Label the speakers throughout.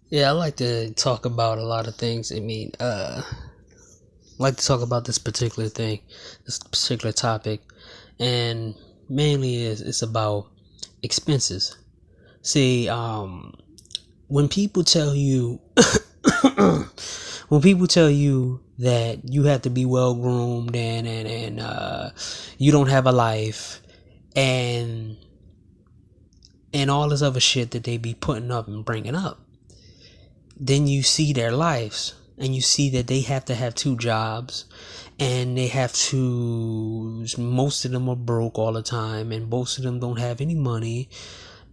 Speaker 1: Yeah, I like to talk about a lot of things. I like to talk about this particular thing, this particular topic, and mainly it's about expenses. See, when people tell you, when people tell you that you have to be well groomed and you don't have a life, and and all this other shit that they be putting up and bringing up, then you see their lives and you see that they have to have two jobs, and they have to, most of them are broke all the time, and most of them don't have any money,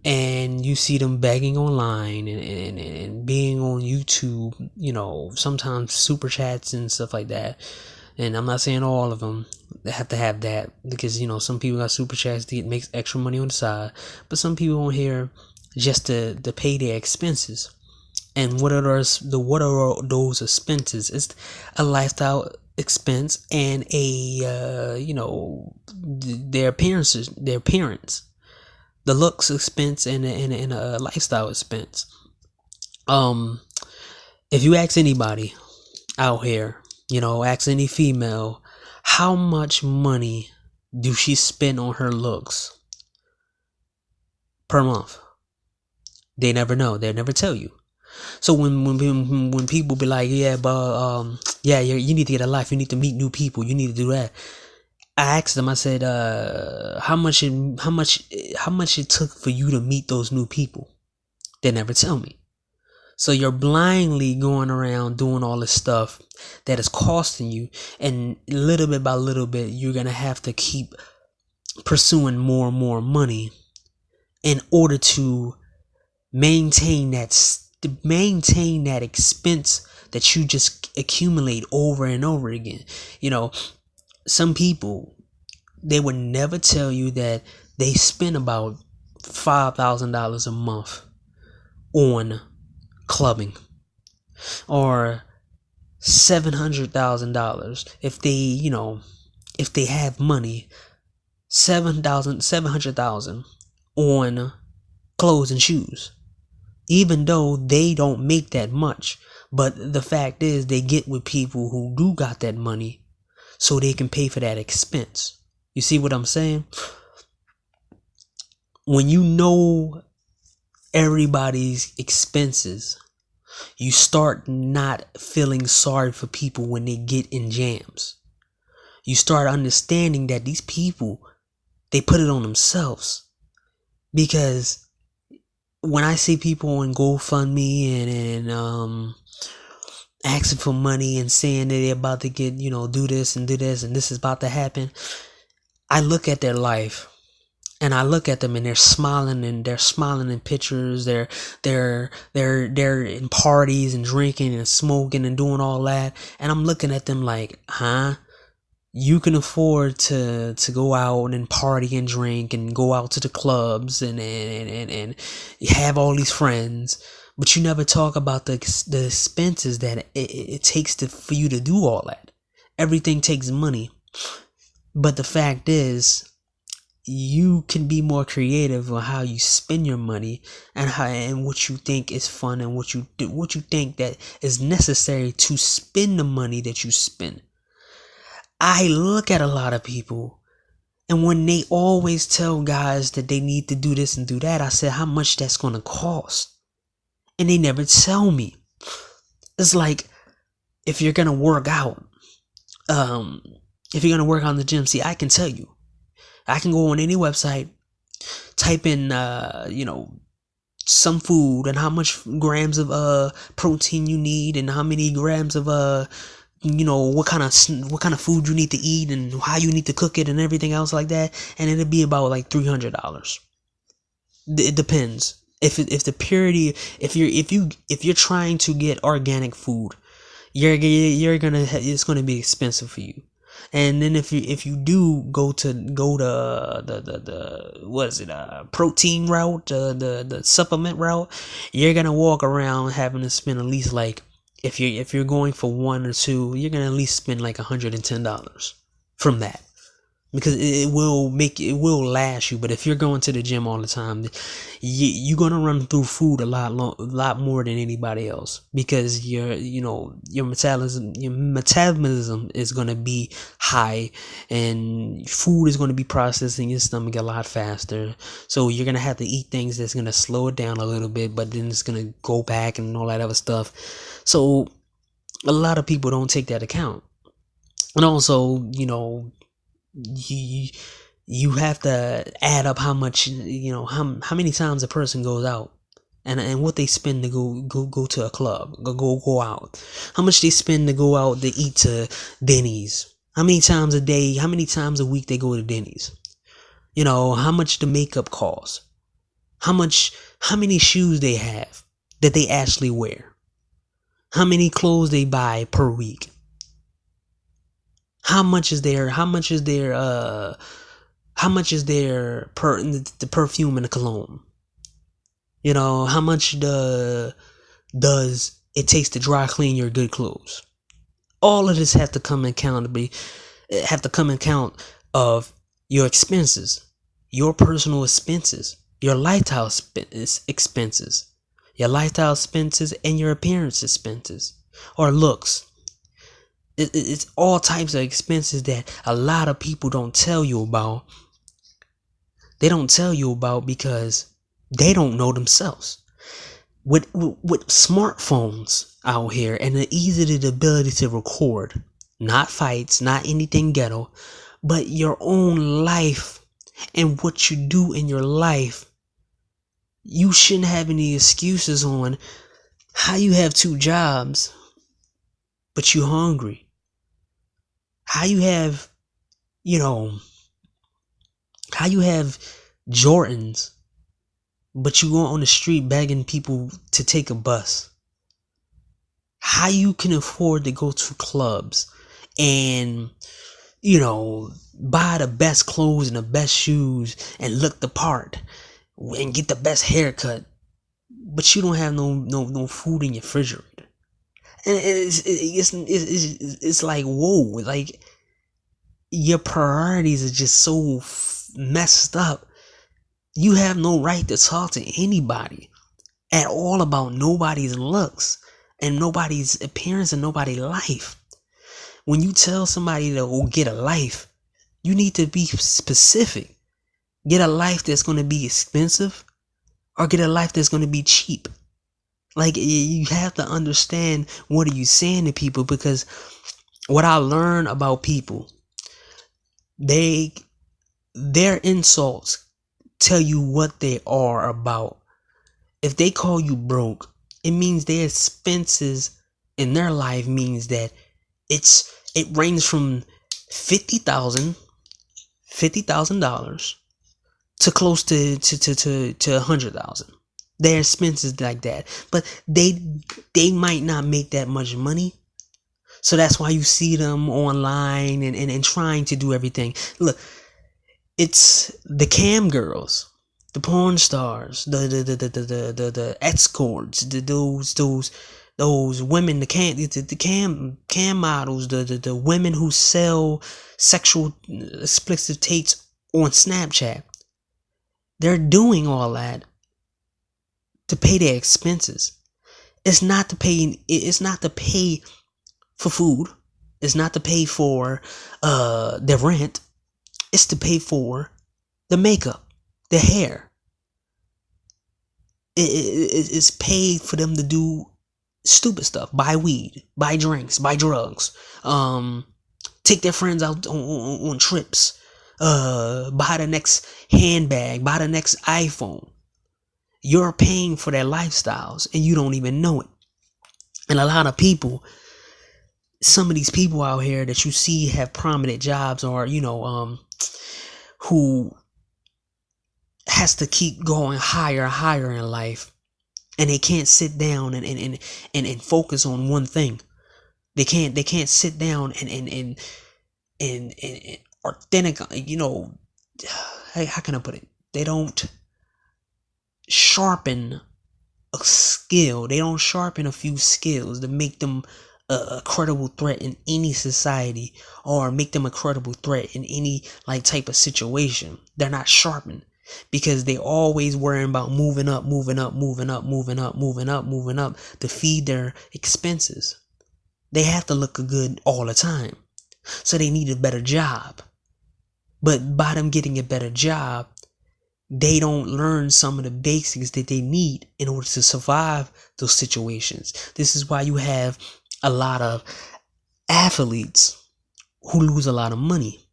Speaker 1: and you see them begging online and being on YouTube, sometimes super chats and stuff like that. And I'm not saying all of them have to have that, because some people got super chats to make extra money on the side, but some people on here just to pay their expenses. And what are those expenses? It's a lifestyle expense and their appearance, the looks expense, and a lifestyle expense. Um, if you ask anybody out here, ask any female, how much money do she spend on her looks per month? They never know. They never tell you. So when people be like, yeah, but yeah, you need to get a life, you need to meet new people, you need to do that. I asked them. I said, how much it took for you to meet those new people? They never tell me. So you're blindly going around doing all this stuff that is costing you, and little bit by little bit, you're gonna have to keep pursuing more and more money in order to maintain that expense that you just accumulate over and over again. Some people, they would never tell you that they spend about $5,000 a month on clubbing, or $700,000 if they have money. 700,000 on clothes and shoes, even though they don't make that much. But the fact is, they get with people who do got that money so they can pay for that expense. You see what I'm saying? When you know everybody's expenses, you start not feeling sorry for people when they get in jams. You start understanding that these people, they put it on themselves. Because when I see people on GoFundMe and asking for money and saying that they're about to get, do this and this is about to happen, I look at their life and I look at them, and they're smiling in pictures. They're in parties and drinking and smoking and doing all that, and I'm looking at them like, huh? You can afford to go out and party and drink and go out to the clubs and have all these friends, but you never talk about the expenses that it takes for you to do all that. Everything takes money. But the fact is, you can be more creative on how you spend your money, and what you think is fun, and what you think that is necessary to spend the money that you spend. I look at a lot of people, and when they always tell guys that they need to do this and do that, I said, how much that's going to cost? And they never tell me. It's like, if you're going to work out, if you're going to work on the gym, see, I can tell you. I can go on any website, type in, some food, and how much grams of protein you need, and how many grams of what kind of food you need to eat, and how you need to cook it, and everything else like that, and it'll be about like $300. It depends. If the purity, if you're trying to get organic food, it's gonna be expensive for you. And then if you do go to the what is it, protein route, the supplement route, you're gonna walk around having to spend at least, like, if you're going for one or two, you're gonna at least spend like $110 from that. because it will last you. But if you're going to the gym all the time, you're gonna run through food a lot more than anybody else, because your metabolism is gonna be high, and food is gonna be processed in your stomach a lot faster. So you're gonna have to eat things that's gonna slow it down a little bit, but then it's gonna go back and all that other stuff. So a lot of people don't take that account. And also, you you have to add up how much, how many times a person goes out, and what they spend to go to a club, go out, how much they spend to go out to eat to Denny's, how many times a day, how many times a week they go to Denny's, how much the makeup costs, how many shoes they have that they actually wear, how many clothes they buy per week, how much is their the perfume and the cologne, how much does it takes to dry clean your good clothes. All of this have to come in count of your expenses, your personal expenses, your lifestyle expenses, and your appearance expenses or looks. It's all types of expenses that a lot of people don't tell you about. They don't tell you about because they don't know themselves. With smartphones out here and the ability to record, not fights, not anything ghetto, but your own life and what you do in your life, you shouldn't have any excuses on how you have 2 jobs, but you hungry. How you have, how you have Jordans, but you go on the street begging people to take a bus. How you can afford to go to clubs and, buy the best clothes and the best shoes and look the part and get the best haircut, but you don't have no food in your refrigerator. And it's like, whoa, like your priorities are just so messed up. You have no right to talk to anybody at all about nobody's looks and nobody's appearance and nobody's life. When you tell somebody to go get a life, you need to be specific. Get a life that's going to be expensive, or get a life that's going to be cheap. Like, you have to understand what are you saying to people, because what I learned about people, their insults tell you what they are about. If they call you broke, it means their expenses in their life means that it ranges from $50,000 to close to $100,000. Their expenses like that, but they might not make that much money. So that's why you see them online and trying to do everything. Look, it's the cam girls, the porn stars, the escorts, those women, the cam models, the women who sell sexual explicit tapes on Snapchat. They're doing all that to pay their expenses. It's not to pay for food. It's not to pay for their rent. It's to pay for the makeup, the hair. It's paid for them to do stupid stuff. Buy weed, buy drinks, buy drugs, take their friends out on trips, buy the next handbag, buy the next iPhone. You're paying for their lifestyles and you don't even know it. And a lot of people, some of these people out here that you see have prominent jobs, or who has to keep going higher in life, and they can't sit down and focus on one thing. They can't sit down and authentic, how can I put it? They don't sharpen a skill. They don't sharpen a few skills to make them a credible threat in any society, or make them a credible threat in any like type of situation. They're not sharpened because they always worrying about moving up, moving up, moving up, moving up, moving up, moving up to feed their expenses. They have to look good all the time. So they need a better job. But by them getting a better job, they don't learn some of the basics that they need in order to survive those situations. This is why you have a lot of athletes who lose a lot of money,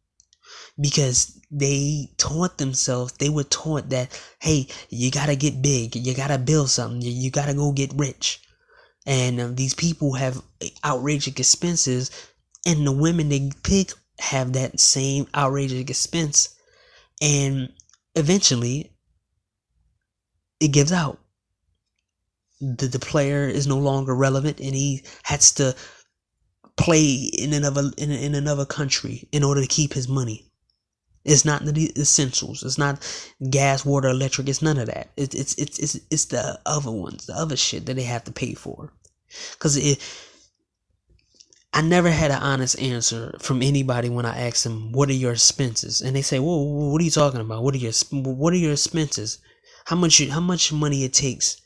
Speaker 1: because they taught themselves, they were taught that, hey, you gotta get big, you gotta build something, you gotta go get rich. And these people have outrageous expenses, and the women they pick have that same outrageous expense, and eventually it gives out. The player is no longer relevant, and he has to play in another country in order to keep his money. It's not the essentials. It's not gas, water, electric. It's none of that. It's the other ones, the other shit that they have to pay for. Cause I never had an honest answer from anybody when I asked them, "What are your expenses?" And they say, "Well, what are you talking about? What are your expenses? How much money it takes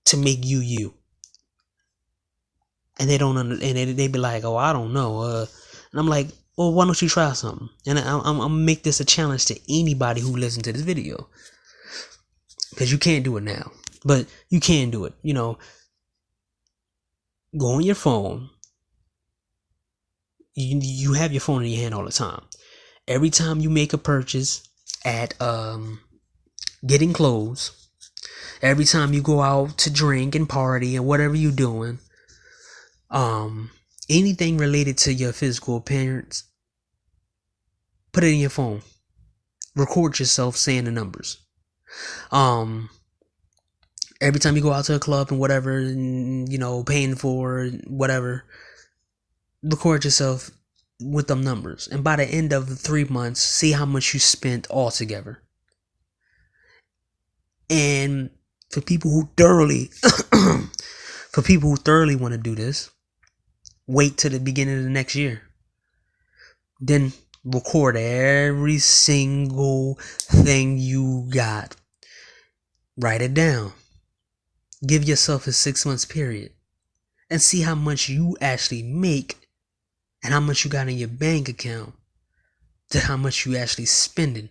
Speaker 1: to make you you?" And they don't and they be like, "Oh, I don't know." And I'm like, "Well, why don't you try something?" And I'm gonna make this a challenge to anybody who listens to this video, because you can't do it now, but you can do it. Go on your phone. You have your phone in your hand all the time. Every time you make a purchase at getting clothes, every time you go out to drink and party and whatever you're doing, anything related to your physical appearance, put it in your phone. Record yourself saying the numbers. Every time you go out to a club and whatever, paying for whatever, record yourself with them numbers. And by the end of the 3 months, see how much you spent altogether. And for people who thoroughly want to do this, wait till the beginning of the next year. Then record every single thing you got. Write it down. Give yourself a 6 months period and see how much you actually make and how much you got in your bank account to how much you actually spending.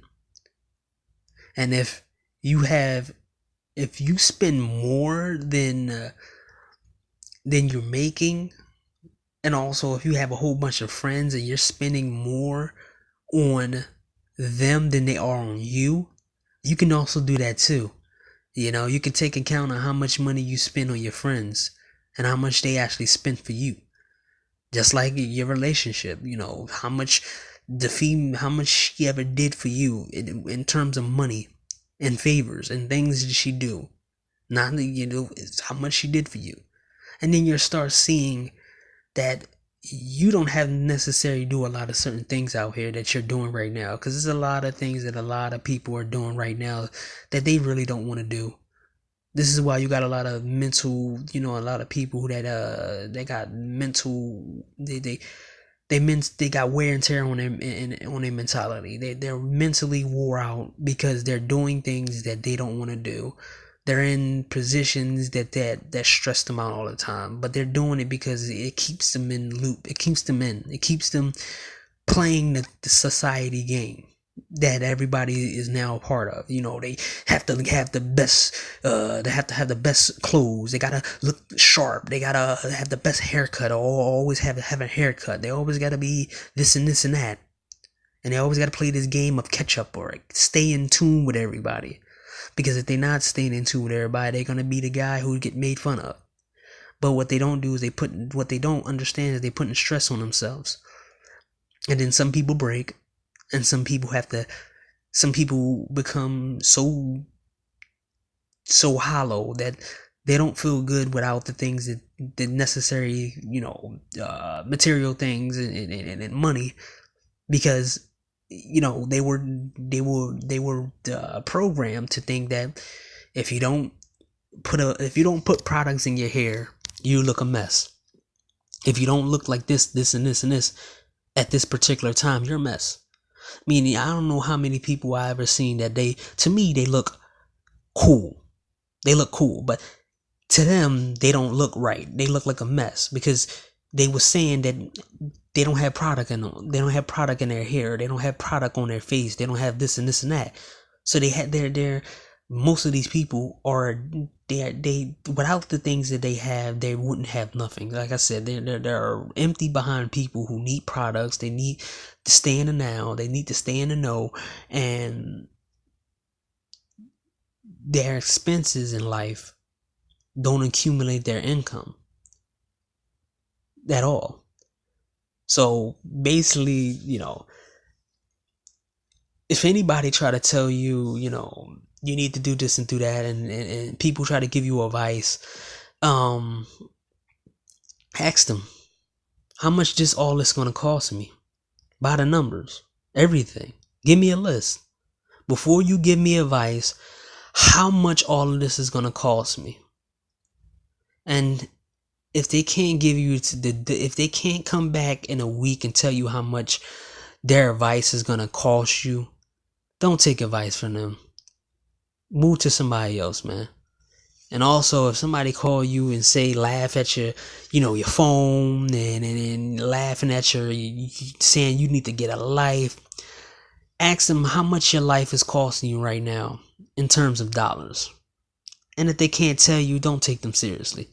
Speaker 1: And if you spend more than you're making, and also if you have a whole bunch of friends and you're spending more on them than they are on you, you can also do that too. You can take account of how much money you spend on your friends and how much they actually spend for you. Just like your relationship, how much she ever did for you in terms of money and favors and things that she do. Not it's how much she did for you. And then you'll start seeing that you don't have necessarily do a lot of certain things out here that you're doing right now, because there's a lot of things that a lot of people are doing right now that they really don't want to do. This is why you got a lot of mental, a lot of people who that they got mental, they got wear and tear on their mentality. They're mentally wore out because they're doing things that they don't want to do. They're in positions that stress them out all the time, but they're doing it because it keeps them in loop. It keeps them playing the society game that everybody is now a part of. They have to have the best, they have to have the best clothes. They gotta look sharp. They gotta have the best haircut, or always have a haircut. They always gotta be this and this and that. And they always gotta play this game of catch up or stay in tune with everybody. Because if they're not staying in tune with everybody, they're gonna be the guy who get made fun of. But what they don't do is what they don't understand is they putting stress on themselves. And then some people break. And some people become so hollow that they don't feel good without the things that necessary, material things and money, because they were programmed to think that if you don't put products in your hair, you look a mess. If you don't look like this, and this, and this at this particular time, you're a mess. Meaning, I don't know how many people I ever seen that to me, they look cool. They look cool, but to them, they don't look right. They look like a mess because they were saying that they don't have product in them. They don't have product in their hair. They don't have product on their face. They don't have this and this and that. So they had most of these people are they without the things that they have, they wouldn't have nothing. Like I said, they're empty behind people who need products. They need to stay in the now. They need to stay in the know, and their expenses in life don't accumulate their income at all. So basically, if anybody try to tell you, you need to do this and do that, and people try to give you advice, ask them, how much this all is going to cost me? By the numbers, everything. Give me a list. Before you give me advice, how much all of this is going to cost me? And if they can't give you if they can't come back in a week and tell you how much their advice is going to cost you, don't take advice from them. Move to somebody else, man. And also, if somebody call you and say, laugh at your phone and laughing at you saying you need to get a life, ask them how much your life is costing you right now in terms of dollars. And if they can't tell you, don't take them seriously.